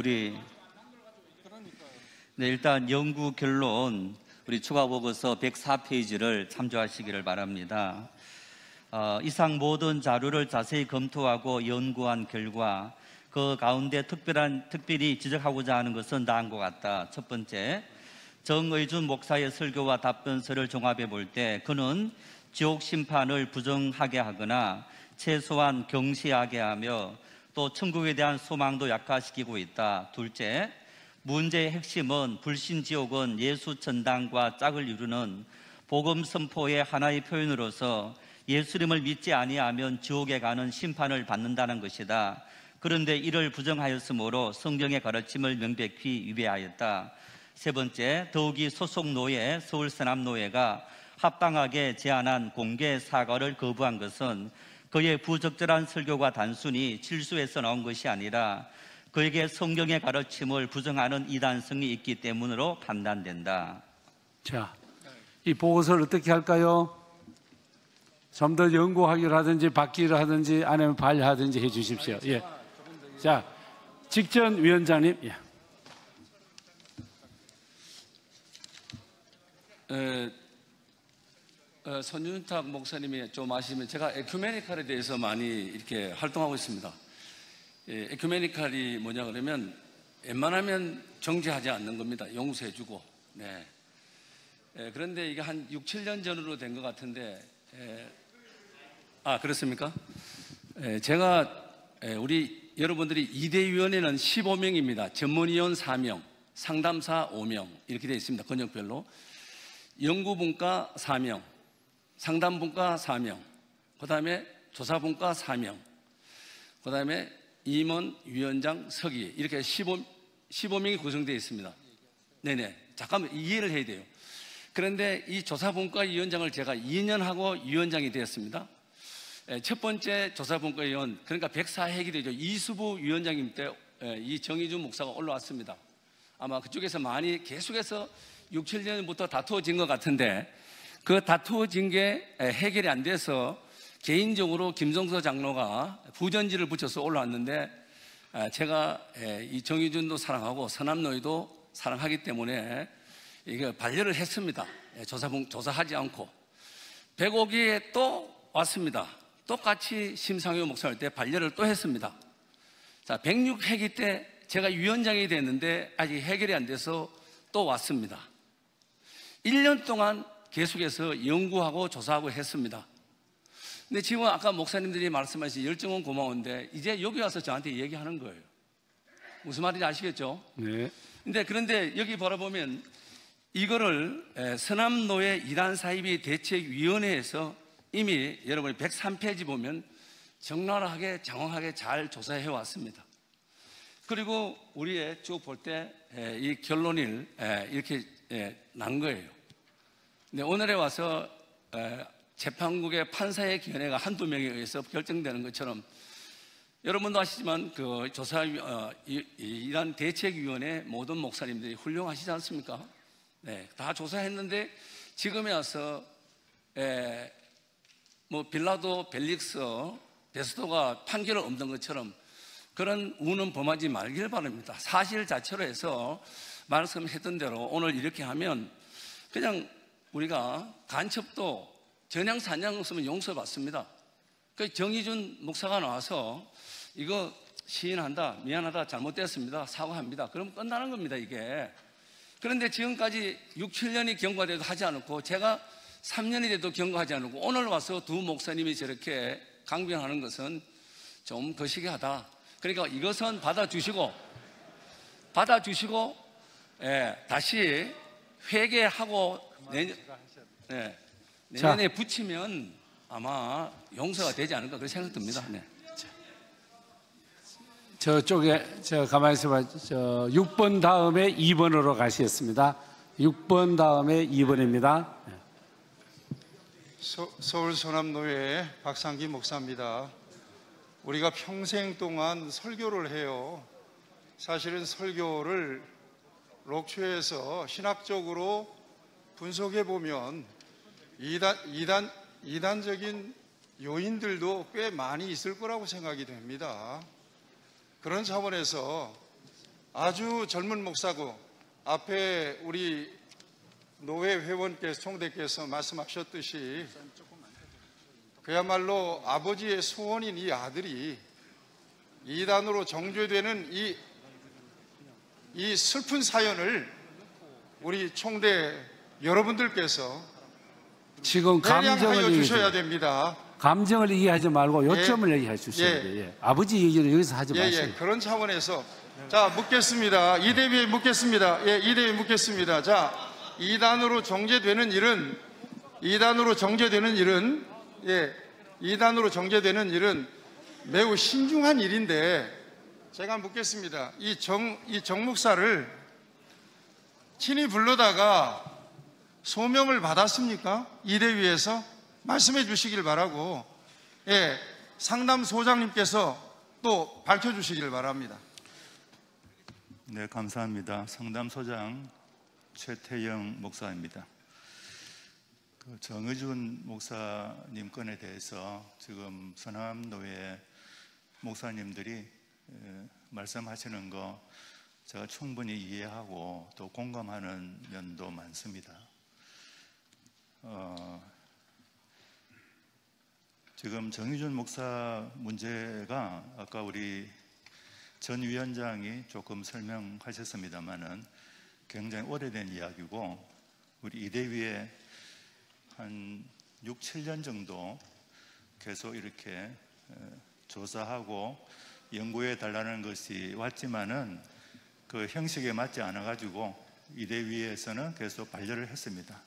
우리 일단 연구 결론 우리 추가 보고서 104페이지를 참조하시기를 바랍니다. 이상 모든 자료를 자세히 검토하고 연구한 결과 그 가운데 특별히 지적하고자 하는 것은 다음과 같다. 첫 번째, 정의준 목사의 설교와 답변서를 종합해 볼 때 그는 지옥 심판을 부정하게 하거나 최소한 경시하게 하며 또 천국에 대한 소망도 약화시키고 있다. 둘째, 문제의 핵심은 불신지옥은 예수 전당과 짝을 이루는 복음 선포의 하나의 표현으로서 예수님을 믿지 아니하면 지옥에 가는 심판을 받는다는 것이다. 그런데 이를 부정하였으므로 성경의 가르침을 명백히 위배하였다. 세 번째, 더욱이 소속 노예 서울서남노예가 합당하게 제안한 공개 사과를 거부한 것은 그의 부적절한 설교가 단순히 실수에서 나온 것이 아니라 그에게 성경의 가르침을 부정하는 이단성이 있기 때문으로 판단된다. 자, 이 보고서를 어떻게 할까요? 좀 더 연구하기를 하든지 받기를 하든지 아니면 발하든지 해 주십시오. 예. 자, 직전 위원장님. 예. 손윤탁 목사님이 좀 아시면 제가 에큐메니칼에 대해서 많이 이렇게 활동하고 있습니다. 에큐메니칼이 뭐냐 그러면 웬만하면 정죄하지 않는 겁니다. 용서해주고. 네. 그런데 이게 한 6, 7년 전으로 된 것 같은데, 그렇습니까? 제가 우리 여러분들이 2대 위원회는 15명입니다. 전문위원 4명, 상담사 5명 이렇게 되어 있습니다. 권역별로. 연구분과 4명, 상담분과 4명, 그 다음에 조사분과 4명, 그 다음에 임원, 위원장, 서기 이렇게 15명이 구성되어 있습니다. 네네. 잠깐만 이해를 해야 돼요. 그런데 이 조사분과 위원장을 제가 2년 하고 위원장이 되었습니다. 첫 번째 조사분과 위원, 그러니까 104회기 되죠. 이수부 위원장님 때 이 정의준 목사가 올라왔습니다. 아마 그쪽에서 많이 계속해서 6, 7년부터 다투어진 것 같은데 그 다투어진 게 해결이 안 돼서 개인적으로 김성서 장로가 부전지를 붙여서 올라왔는데 제가 이 정의준도 사랑하고 서남노예도 사랑하기 때문에 이거 반려를 했습니다. 조사하지 않고 105기에 또 왔습니다. 똑같이 심상효 목사님 때 반려를 또 했습니다. 자, 106회기 때 제가 위원장이 됐는데 아직 해결이 안 돼서 또 왔습니다. 1년 동안 계속해서 연구하고 조사하고 했습니다. 근데 지금 아까 목사님들이 말씀하신 열정은 고마운데 이제 여기 와서 저한테 얘기하는 거예요. 무슨 말인지 아시겠죠? 네. 그런데 여기 바라보면 이거를 서남노예 이단사이비 대책위원회에서 이미 여러분이 103페이지 보면 적나라하게 장황하게 잘 조사해 왔습니다. 그리고 우리의 쭉 볼 때 이 결론을 이렇게 난 거예요. 근데 오늘에 와서 재판국의 판사의 견해가 한두 명에 의해서 결정되는 것처럼 여러분도 아시지만 그 이란 대책위원회 모든 목사님들이 훌륭하시지 않습니까? 네, 다 조사했는데 지금에 와서 뭐 빌라도 벨릭스 베스도가 판결을 얻는 것처럼 그런 우는 범하지 말길 바랍니다. 사실 자체로 해서 말씀했던 대로 오늘 이렇게 하면 그냥 우리가 간첩도 전향 사냥 없으면 용서받습니다. 그 정의준 목사가 나와서 이거 시인한다, 미안하다, 잘못됐습니다, 사과합니다. 그럼 끝나는 겁니다, 이게. 그런데 지금까지 6, 7년이 경과돼도 하지 않았고 제가 3년이 돼도 경과하지 않았고 오늘 와서 두 목사님이 저렇게 강변하는 것은 좀 거시기하다. 그러니까 이것은 받아주시고 다시 회개하고 내년에 붙이면 아마 용서가 되지 않을까 그런 생각 듭니다. 네. 저쪽에 가만히 있어봐. 6번 다음에 2번으로 가시겠습니다. 6번 다음에 2번입니다. 서울 서남노회 박상기 목사입니다. 우리가 평생 동안 설교를 해요. 사실은 설교를 록초에서 신학적으로 분석해 보면 이단적인 요인들도 꽤 많이 있을 거라고 생각이 됩니다. 그런 차원에서 아주 젊은 목사고 앞에 우리 노회 회원께서 총대께서 말씀하셨듯이 그야말로 아버지의 소원인 이 아들이 이단으로 정죄되는 이 슬픈 사연을 우리 총대 여러분들께서 지금 감정을 해량하여 주셔야 얘기해 됩니다. 감정을 얘기하지 말고 요점을 예. 얘기해 주셔야 예. 돼요. 예. 아버지 얘기를 여기서 하지 마세요. 예, 그런 차원에서 자 묻겠습니다. 이 대비에 묻겠습니다. 예, 이 대비에 묻겠습니다. 자, 이단으로 정죄되는 일은 매우 신중한 일인데 제가 묻겠습니다. 이 정 목사를 친히 불러다가 소명을 받았습니까? 이 대위에서 말씀해 주시길 바라고, 예, 상담소장님께서 또 밝혀주시길 바랍니다. 네, 감사합니다. 상담소장 최태영 목사입니다. 정의준 목사님 건에 대해서 지금 서남노회 목사님들이 말씀하시는 거 제가 충분히 이해하고 또 공감하는 면도 많습니다. 지금 정의준 목사 문제가 아까 우리 전 위원장이 조금 설명하셨습니다마는 굉장히 오래된 이야기고 우리 이대위에 한 6, 7년 정도 계속 이렇게 조사하고 연구해 달라는 것이 왔지만은 그 형식에 맞지 않아 가지고 이대위에서는 계속 반려를 했습니다.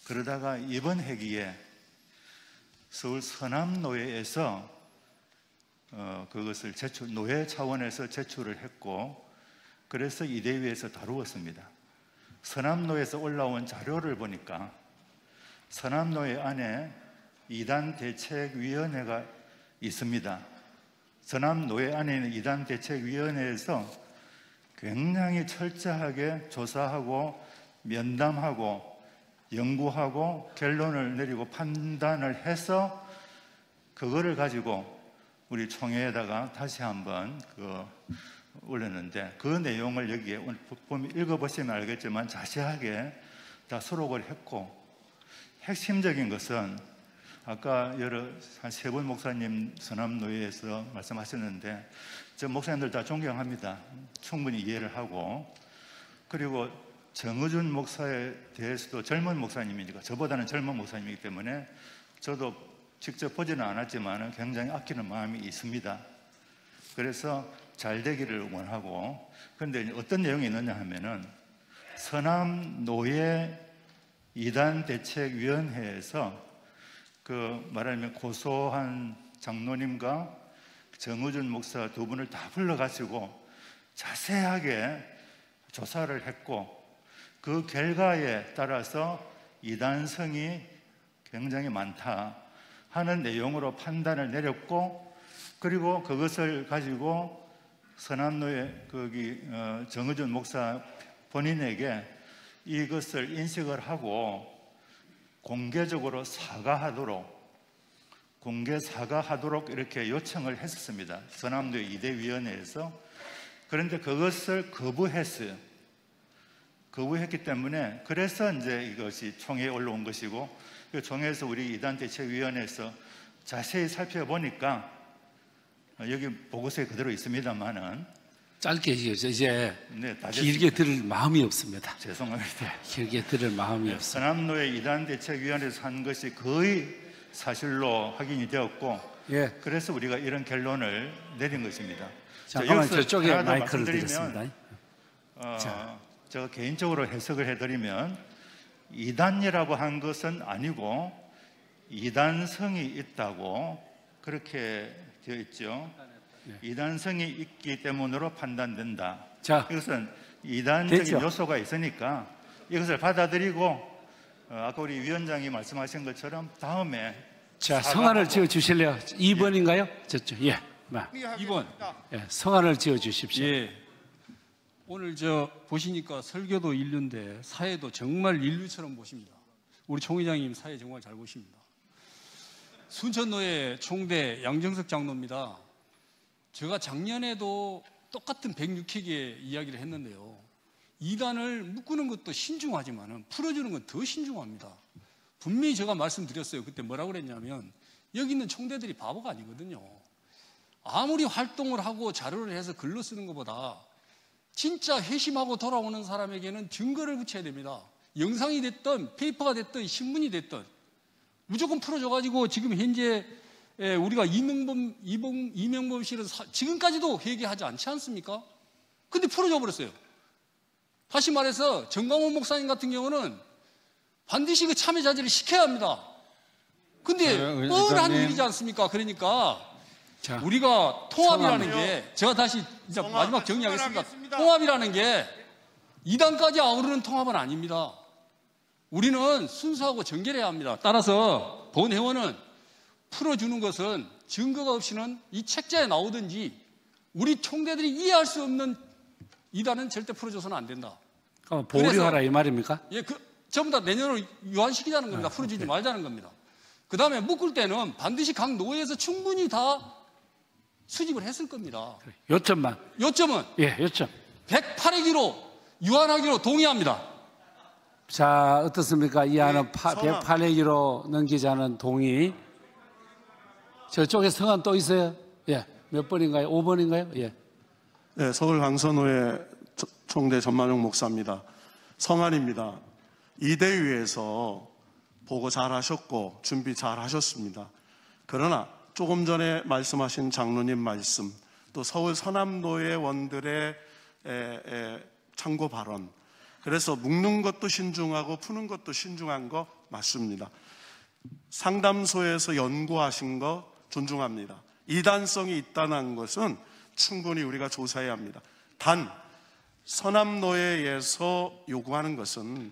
그러다가 이번 회기에 서울 서남노회에서 그것을 노회 차원에서 제출을 했고 그래서 이대위에서 다루었습니다. 서남노회에서 올라온 자료를 보니까 서남노회 안에 이단대책위원회가 있습니다. 서남노회 안에 있는 이단대책위원회에서 굉장히 철저하게 조사하고 면담하고 연구하고 결론을 내리고 판단을 해서 그거를 가지고 우리 총회에다가 다시 한번 올렸는데 그 내용을 여기에 읽어보시면 알겠지만 자세하게 다 수록을 했고 핵심적인 것은 아까 한 세 분 목사님 서남노회에서 말씀하셨는데 저 목사님들 다 존경합니다. 충분히 이해를 하고 그리고 정의준 목사에 대해서도 젊은 목사님이니까 저보다는 젊은 목사님이기 때문에 저도 직접 보지는 않았지만 굉장히 아끼는 마음이 있습니다. 그래서 잘 되기를 원하고 그런데 어떤 내용이 있느냐 하면은 서남노회 이단대책위원회에서 말하자면 고소한 장로님과 정의준 목사 두 분을 다 불러가지고 자세하게 조사를 했고 그 결과에 따라서 이단성이 굉장히 많다 하는 내용으로 판단을 내렸고 그리고 그것을 가지고 서남노회 정의준 목사 본인에게 이것을 인식을 하고 공개적으로 공개 사과하도록 이렇게 요청을 했었습니다. 서남노회 이대위원회에서. 그런데 그것을 거부했기 때문에 그래서 이제 이것이 총회에 올라온 것이고 그 총회에서 우리 이단대책위원회에서 자세히 살펴보니까 여기 보고서에 그대로 있습니다만은 짧게 얘기해서 이제 네, 길게 들을 마음이 없습니다. 죄송합니다. 길게 들을 마음이 없습니다. 서남노회 이단대책위원회에서 한 것이 거의 사실로 확인이 되었고 예. 그래서 우리가 이런 결론을 내린 것입니다. 잠깐만 여기서 저쪽에 하나 더 마이크를 말씀드리면, 드리겠습니다. 제가 개인적으로 해석을 해드리면 이단이라고 한 것은 아니고 이단성이 있다고 그렇게 되어 있죠. 이단성이 있기 때문으로 판단된다. 자, 이것은 이단적인 됐죠? 요소가 있으니까 이것을 받아들이고 아까 우리 위원장이 말씀하신 것처럼 다음에 자, 성안을 지어 주실래요? 2번인가요? 저쪽. 예. 2번. 예, 성안을 지어 주십시오. 예. 오늘 보시니까 설교도 인류인데 사회도 정말 인류처럼 보십니다. 우리 총회장님 사회 정말 잘 보십니다. 순천노회 총대 양정석 장로입니다. 제가 작년에도 똑같은 106회계 이야기를 했는데요. 이단을 묶는 것도 신중하지만 풀어주는 건 더 신중합니다. 분명히 제가 말씀드렸어요. 그때 뭐라고 그랬냐면 여기 있는 총대들이 바보가 아니거든요. 아무리 활동을 하고 자료를 해서 글로 쓰는 것보다 진짜 회심하고 돌아오는 사람에게는 증거를 붙여야 됩니다. 영상이 됐든 페이퍼가 됐든 신문이 됐든 무조건 풀어줘가지고 지금 현재 우리가 이명범 씨를 지금까지도 회개하지 않지 않습니까? 근데 풀어줘 버렸어요. 다시 말해서 정광훈 목사님 같은 경우는 반드시 그 참여 자제를 시켜야 합니다. 근데 뻔한 일이지 않습니까? 그러니까 자, 우리가 통합이라는 게 제가 다시 이제 마지막 정리하겠습니다. 통합이라는 게 이단까지 아우르는 통합은 아닙니다. 우리는 순수하고 정결해야 합니다. 따라서 본회원은 풀어주는 것은 증거가 없이는 이 책자에 나오든지 우리 총대들이 이해할 수 없는 이단은 절대 풀어줘서는 안 된다. 보류하라 이 말입니까? 예, 전부 다 내년으로 유한시키자는 겁니다. 풀어주지 말자는 겁니다. 그 다음에 묶을 때는 반드시 각 노예에서 충분히 다 수집을 했을 겁니다. 요점만. 요점은 예, 요점. 108회기로 유한하기로 동의합니다. 자, 어떻습니까? 이하는 성함. 108회기로 넘기자는 동의. 저쪽에 성함 또 있어요? 예. 몇 번인가요? 5번인가요? 예. 네, 서울 강선호의 총대 전만용 목사입니다. 성안입니다. 이대위에서 보고 잘 하셨고 준비 잘 하셨습니다. 그러나 조금 전에 말씀하신 장로님 말씀, 또 서울 서남노예원들의 참고 발언, 그래서 묶는 것도 신중하고 푸는 것도 신중한 거 맞습니다. 상담소에서 연구하신 거 존중합니다. 이단성이 있다는 것은 충분히 우리가 조사해야 합니다. 단 서남노예에서 요구하는 것은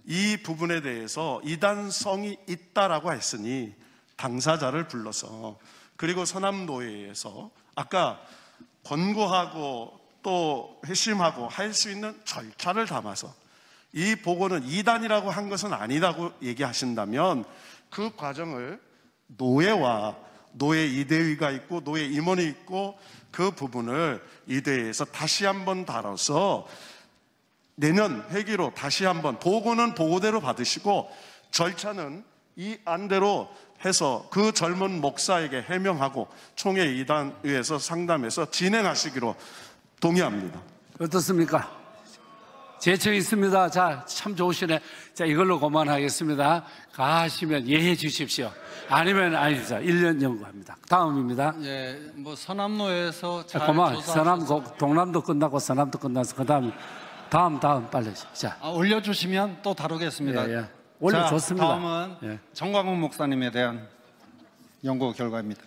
이 부분에 대해서 이단성이 있다라고 했으니 당사자를 불러서, 그리고 서남노예에서 아까 권고하고 또 회심하고 할 수 있는 절차를 담아서 이 보고는 이단이라고 한 것은 아니라고 얘기하신다면 그 과정을 노예와 노예 이대위가 있고 노예 임원이 있고 그 부분을 이대위에서 다시 한번 다뤄서 내년 회기로 다시 한번, 보고는 보고대로 받으시고 절차는 이 안대로 해서 그 젊은 목사에게 해명하고 총회 이단위에서 상담해서 진행하시기로 동의합니다. 어떻습니까? 제청 있습니다. 자, 참 좋으시네. 자, 이걸로 그만하겠습니다. 가시면 예해 주십시오. 아니면 아니다. 1년 연구합니다. 다음입니다. 예, 뭐 서남로에서 잘 그만. 조사하셔서 동남도 끝나고 서남도 끝나서 다음 빨리. 자, 올려주시면 또 다루겠습니다. 예. 올려줬습니다. 다음은 예. 정광훈 목사님에 대한 연구 결과입니다.